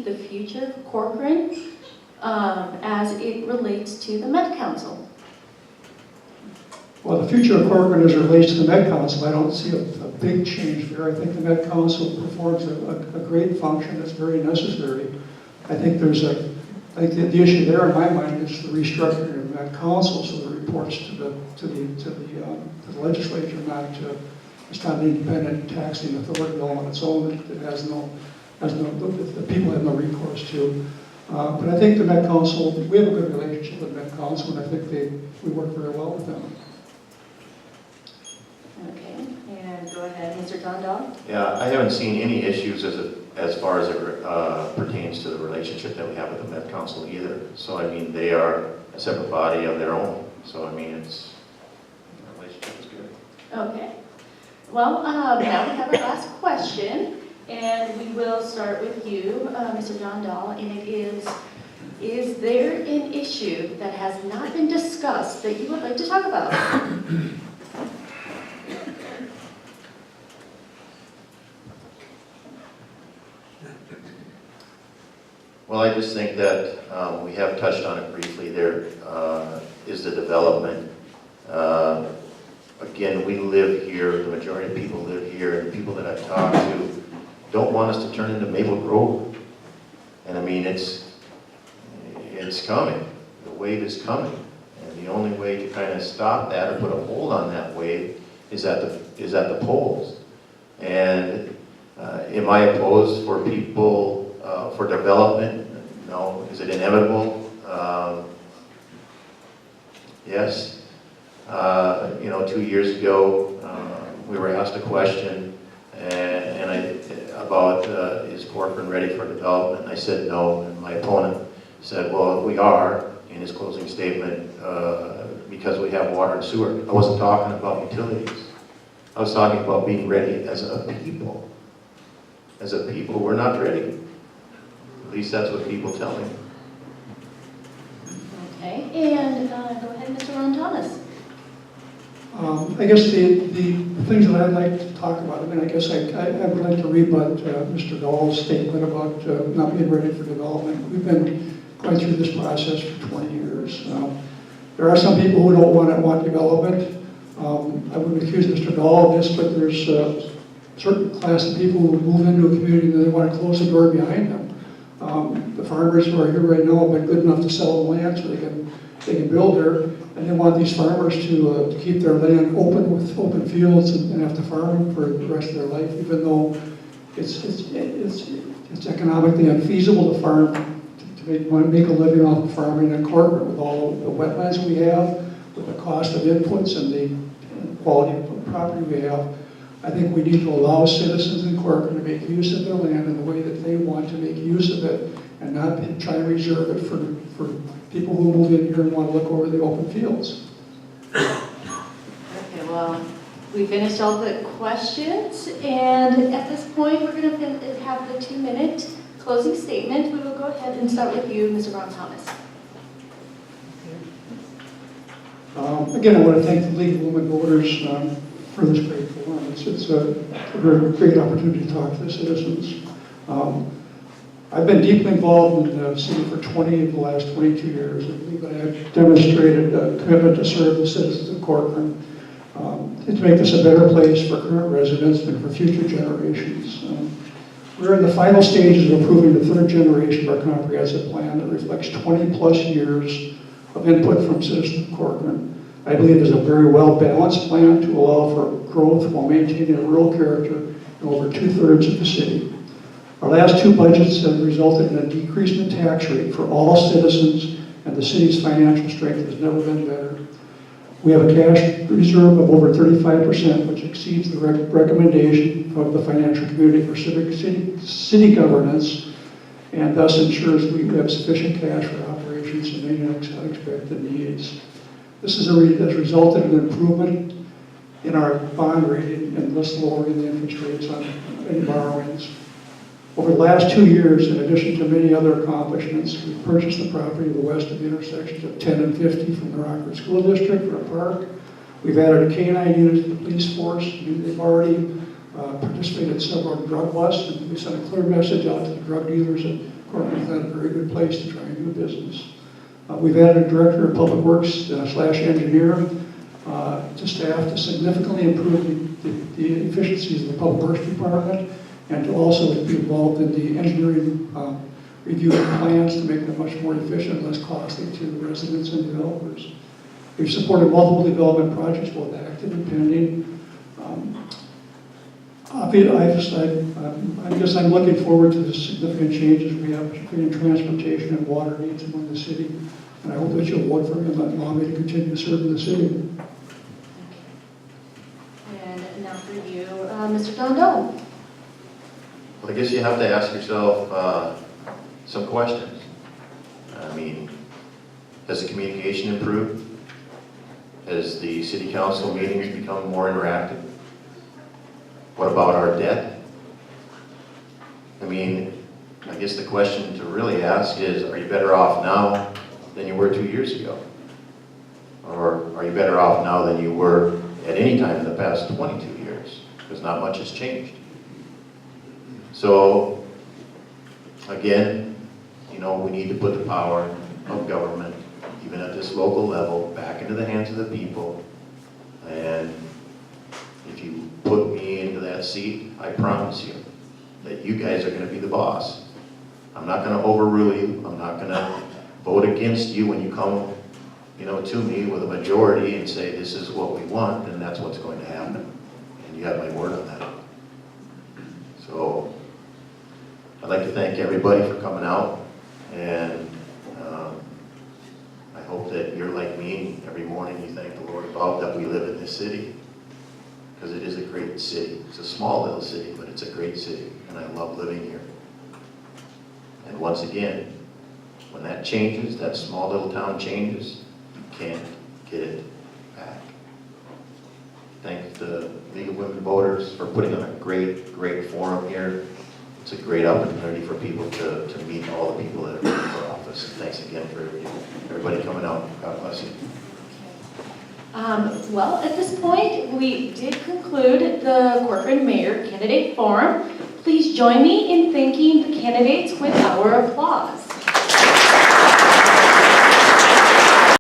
the future of Corcoran as it relates to the Met Council? Well, the future of Corcoran as it relates to the Met Council, I don't see a big change there. I think the Met Council performs a great function that's very necessary. I think the issue there in my mind is the restructuring of the Met Council so that it reports to the legislature, it's not an independent taxing authority all on its own that the people have no recourse to. But I think the Met Council, we have a good relationship with the Met Council, and I think we work very well with them. Okay, and go ahead, Mr. Dondal. Yeah, I haven't seen any issues as far as it pertains to the relationship that we have with the Met Council either. So, I mean, they are a separate body of their own. So, I mean, the relationship is good. Okay. Well, now we have our last question, and we will start with you, Mr. Dondal, and it is there an issue that has not been discussed that you would like to talk about? Well, I just think that we have touched on it briefly. There is the development. Again, we live here, the majority of people live here, and the people that I've talked to don't want us to turn into Maple Grove. And I mean, it's coming. The wave is coming. And the only way to kind of stop that or put a hold on that wave is at the polls. And am I opposed for people, for development? No. Is it inevitable? Yes. 2 years ago, we were asked a question about is Corcoran ready for development? And I said no, and my opponent said, well, we are, in his closing statement, because we have water and sewer. I wasn't talking about utilities. I was talking about being ready as a people. As a people, we're not ready. At least that's what people tell me. Okay, and go ahead, Mr. Ron Thomas. I guess the things that I'd like to talk about, I mean, I guess I would like to rebut Mr. Dahl's statement about not being ready for development. We've been going through this process for 20 years. There are some people who don't want development. I wouldn't accuse Mr. Dahl of this, but there's a certain class of people who move into a community and they want to close the door behind them. The farmers who are here right now have been good enough to sell the land so they can build there. And they want these farmers to keep their land open with open fields and have to farm for the rest of their life, even though it's economically unfeasible to farm, to make a living off of farming in Corcoran with all the wetlands we have, with the cost of inputs and the quality of property we have. I think we need to allow citizens in Corcoran to make use of their land in the way that they want to make use of it, and not try and reserve it for people who move in here and want to look over the open fields. Okay, well, we finished all the questions, and at this point, we're going to have the 2-minute closing statement. We will go ahead and start with you, Mr. Ron Thomas. Again, I want to thank the League of Women Voters for this great forum. It's a very great opportunity to talk to the citizens. I've been deeply involved in the city for 20 of the last 22 years. I believe I have demonstrated a commitment to serve the citizens of Corcoran, to make this a better place for current residents and for future generations. We're in the final stages of approving the third generation of our comprehensive plan that reflects 20-plus years of input from citizens of Corcoran. I believe it's a very well-balanced plan to allow for growth while maintaining a rural character in over 2/3 of the city. Our last 2 budgets have resulted in a decrease in the tax rate for all citizens, and the city's financial strength has never been better. We have a cash reserve of over 35%, which exceeds the recommendation of the financial community for city governance, and thus ensures we have sufficient cash for operations and any unexpected needs. This has resulted in an improvement in our bond rating and thus lowering the interest rates on any borrowings. Over the last 2 years, in addition to many other accomplishments, we've purchased the property to the west of the intersections of 10 and 50 from the Rockford School District for a park. We've added a K-9 unit to the police force. They've already participated in several drug busts, and we sent a clear message out to the drug dealers that Corcoran's not a very good place to try and do business. We've added a director of public works slash engineer to staff to significantly improve the efficiencies of the public works department and to also be involved in the engineering review of plans to make them much more efficient, less costly to the residents and developers. We've supported multiple development projects, both active and pending. I'm looking forward to the significant changes we have, particularly in transportation and water needs among the city. And I hope that you'll vote for me and allow me to continue serving the city. And now for you, Mr. Dondal. Well, I guess you have to ask yourself some questions. I mean, has the communication improved? Has the city council meetings become more interactive? What about our debt? I mean, I guess the question to really ask is, are you better off now than you were 2 years ago? Or are you better off now than you were at any time in the past 22 years? Because not much has changed. So, again, you know, we need to put the power of government, even at this local level, back into the hands of the people. And if you put me into that seat, I promise you that you guys are going to be the boss. I'm not going to overrule you. I'm not going to vote against you when you come, you know, to me with a majority and say this is what we want, then that's what's going to happen. And you have my word on that. So I'd like to thank everybody for coming out, and I hope that you're like me, and every morning you thank the Lord about that we live in this city, because it is a great city. It's a small little city, but it's a great city, and I love living here. And once again, when that changes, that small little town changes, you can't get it back. Thank the League of Women Voters for putting on a great, great forum here. It's a great opportunity for people to meet all the people that are running for office. Thanks again for everybody coming out. God bless you. Well, at this point, we did conclude the Corcoran Mayor Candidate Forum. Please join me in thanking the candidates with our applause.